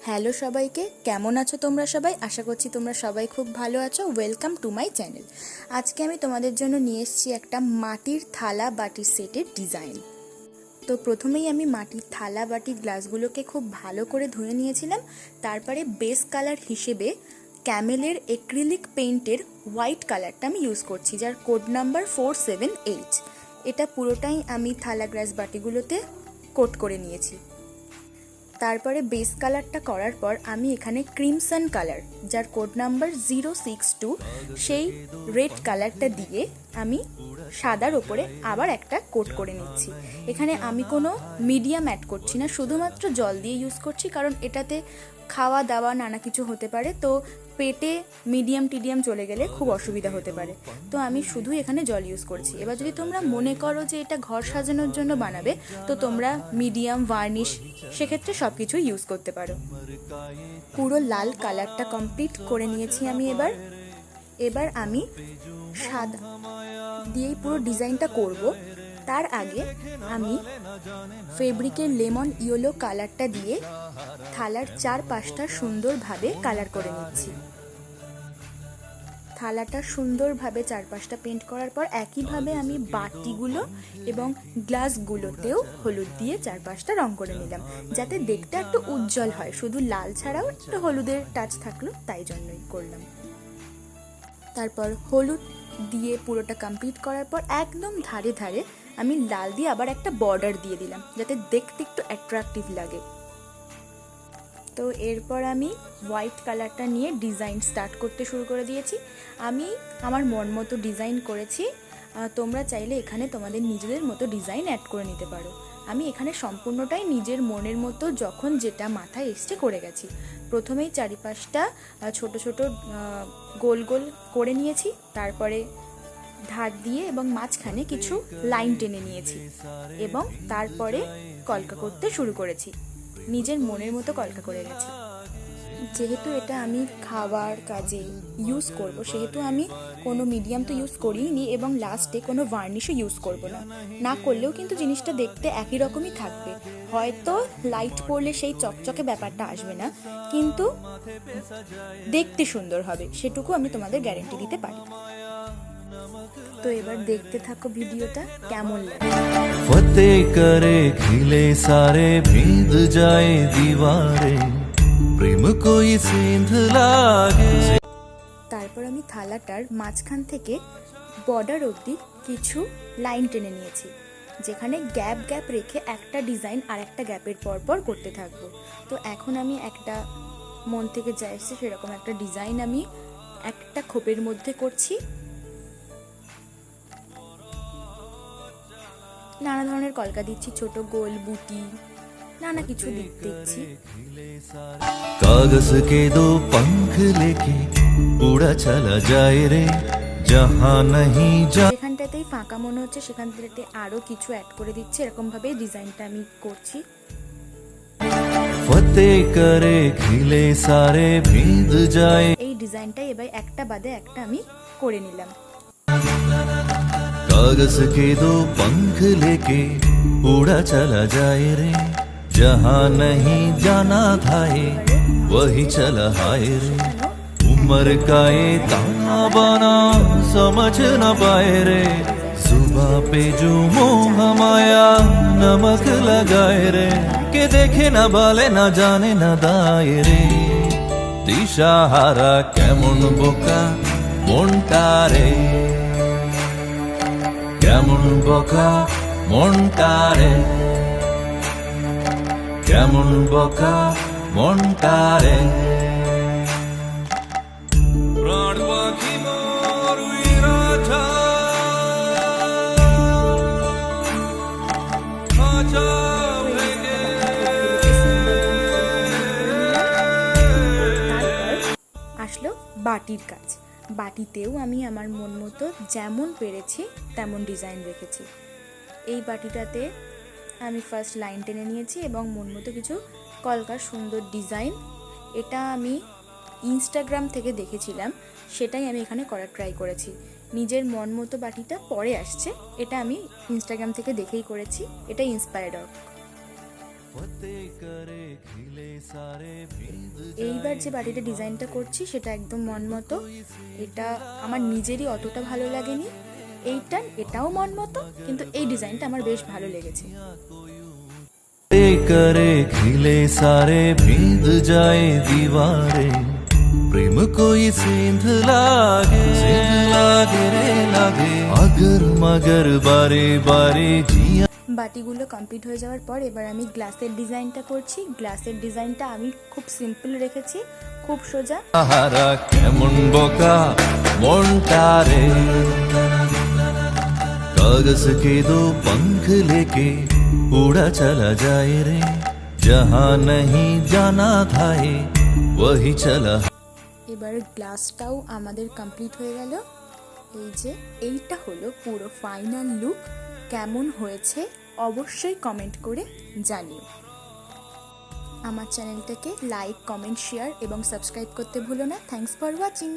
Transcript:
Hello সবাইকে, কেমন আছো তোমরা সবাই? আশা করছি তোমরা সবাই খুব ভালো আছো। Welcome to my channel. আজকে আমি তোমাদের জন্য নিয়ে এসেছি একটা মাটির থালা বাটির সেটের ডিজাইন। তো প্রথমেই আমি মাটির থালা বাটি গ্লাসগুলোকে খুব ভালো করে ধুয়ে নিয়েছিলাম। তারপরে বেস কালার হিসেবে ক্যামেলের এক্রিলিক পেইন্টের হোয়াইট কালারটা আমি ইউজ করছি, যার কোড নাম্বার 478। এটা পুরোটাই আমি থালা গ্লাস বাটিগুলোতে কোট করে নিয়েছি। তারপরে বেস কালারটা করার পর আমি এখানে ক্রিমসন কালার, যার কোড নাম্বার 062, সেই রেড কালারটা দিয়ে আমি সাদার ওপরে আবার একটা কোট করে নিচ্ছি। এখানে আমি কোনো মিডিয়াম অ্যাড করছি না, শুধুমাত্র জল দিয়ে ইউজ করছি, কারণ এটাতে খাওয়া দাওয়া নানা কিছু হতে পারে, তো পেটে মিডিয়াম টিডিয়াম চলে গেলে খুব অসুবিধা হতে পারে। তো আমি শুধু এখানে জল ইউজ করছি। এবার যদি তোমরা মনে করো যে এটা ঘর সাজানোর জন্য বানাবে, তো তোমরা মিডিয়াম ভার্নিশ সেক্ষেত্রে সব কিছু ইউজ করতে পারো। পুরো লাল কালারটা কমপ্লিট করে নিয়েছি আমি। এবার আমি সাদা দিয়েই পুরো ডিজাইনটা করব। তার আগে আমি ফেব্রিকের লেমন ইয়েলো কালারটা দিয়ে থালার চারপাশটা সুন্দরভাবে কালার করে নিচ্ছি। থালাটা সুন্দরভাবে চারপাশটা পেন্ট করার পর একইভাবে আমি বাটিগুলো এবং গ্লাসগুলোতেও হলুদ দিয়ে চারপাশটা রং করে নিলাম, যাতে দেখতে একটু উজ্জ্বল হয়। শুধু লাল ছাড়াও একটু হলুদের টাচ থাকলো, তাই জন্যই করলাম। তারপর হলুদ দিয়ে পুরোটা কমপ্লিট করার পর একদম ধারে ধারে আমি লাল দিয়ে আবার একটা বর্ডার দিয়ে দিলাম, যাতে দেখতে একটু অ্যাট্রাকটিভ লাগে। তো এরপর আমি হোয়াইট কালারটা নিয়ে ডিজাইন স্টার্ট করতে শুরু করে দিয়েছি। আমি আমার মন মতো ডিজাইন করেছি, তোমরা চাইলে এখানে তোমাদের নিজেদের মতো ডিজাইন অ্যাড করে নিতে পারো। আমি এখানে সম্পূর্ণটাই নিজের মনের মতো যখন যেটা মাথায় এসছে করে গেছি। প্রথমেই চারিপাশটা ছোট ছোট গোল গোল করে নিয়েছি, তারপরে ধার দিয়ে এবং মাঝখানে কিছু লাইন টেনে নিয়েছি এবং তারপরে কলকা করতে শুরু করেছি। নিজের মনের মতো কলকা করে গেছি। যেহেতু এটা আমি খাবার কাজে ইউজ করব, সেহেতু আমি কোনো মিডিয়াম তো ইউজ করিনি এবং লাস্টে কোনো ভার্নিশও ইউজ করব না। না করলেও কিন্তু জিনিসটা দেখতে একই রকমই থাকবে। হয়তো লাইট পড়লে সেই চকচকে ব্যাপারটা আসবে না, কিন্তু দেখতে সুন্দর হবে, সেটুকু আমি তোমাদের গ্যারেন্টি দিতে পারি। তো এবার দেখতে থাকো ভিডিওটা কেমন লাগে। फतेह करे खिले सारे भींग जाए दीवारे प्रेम कोई सेंध लागे। তারপর আমি থালাটার মাঝখান থেকে বর্ডার অবধি কিছু লাইন টেনে নিয়েছি, যেখানে গ্যাপ গ্যাপ রেখে একটা ডিজাইন আর একটা গ্যাপের পর করতে থাকবো। তো এখন আমি একটা মন থেকে যা এসছে সেরকম একটা ডিজাইন আমি একটা খোপের মধ্যে করছি। নানা ধরনের কলকা দিচ্ছি, ছোট গোল বুটি, নানা কিছু দিচ্ছি। कागज के दो पंख लेके उड़ा चला जाए रे जहां नहीं जा। যেখানটাতেই ফাঁকা মনে হচ্ছে সেখানটাতে আরো কিছু অ্যাড করে দিচ্ছি। এরকম ভাবে ডিজাইনটা আমি করছি। फतेह करे खिले सारे भींग जाए। এই ডিজাইনটাই এবার একটা বাদে একটা আমি করে নিলাম। कागज के दो पंख लेके उड़ा चला जाए रे जहां नहीं जाना था ये वही चला हाय रे। उम्र का ये ताना बाना समझ न पाए रे सुबह पे जो मोह माया नमक लगाए रे के देखे न बाले न जाने न दाए रे। दिशाहारा केमन बोका মনটা রে কেমন বকা মনটা রে কেমন বকা মনটা রে। প্রাণ পাখি মোর উইরা খাঁচা ভেঙে। আসলো বাটির কাজ। বাটিতেও আমি আমার মন মতো যেমন পেরেছি তেমন ডিজাইন রেখেছি। এই বাটিটাতে আমি ফার্স্ট লাইন টেনে নিয়েছি এবং মন মতো কিছু কলকার সুন্দর ডিজাইন, এটা আমি ইনস্টাগ্রাম থেকে দেখেছিলাম, সেটাই আমি এখানে করার ট্রাই করেছি। নিজের মন মতো বাটিটা পরে আসছে, এটা আমি ইনস্টাগ্রাম থেকে দেখেই করেছি, এটা ইন্সপায়ার্ড। फतेह करे खिले सारे बीत এইবার যে বাটিটা ডিজাইনটা করছি সেটা একদম মন মতো, এটা আমার নিজেরই অতটা ভালো লাগেনি। এটাও মন মতো, কিন্তু এই ডিজাইনটা আমার বেশ ভালো লেগেছে। फतेह करे खिले सारे बीत जाए दीवारें प्रेम कोई सेंध लागे रे लागे अगर मगर बारे बारे जिया। বাটিগুলো কমপ্লিট হয়ে যাওয়ার পর এবার আমি গ্লাসের ডিজাইনটা করছি। গ্লাসের ডিজাইনটা আমি খুব সিম্পল রেখেছি, খুব সোজা। হারা কেমন বোকা মনটা রে कागज के दो पंख लेके उड़ा चला जाए रे जहाँ नहीं जाना था ये वही चला। এবার গ্লাসটাও আমাদের কমপ্লিট হয়ে গেল। এইটা হলো পুরো ফাইনাল লুক। কেমন হয়েছে অবশ্যই কমেন্ট করে জানিও। আমার চ্যানেলটাকে লাইক, কমেন্ট, শেয়ার এবং সাবস্ক্রাইব করতে ভুলো না। Thanks for watching.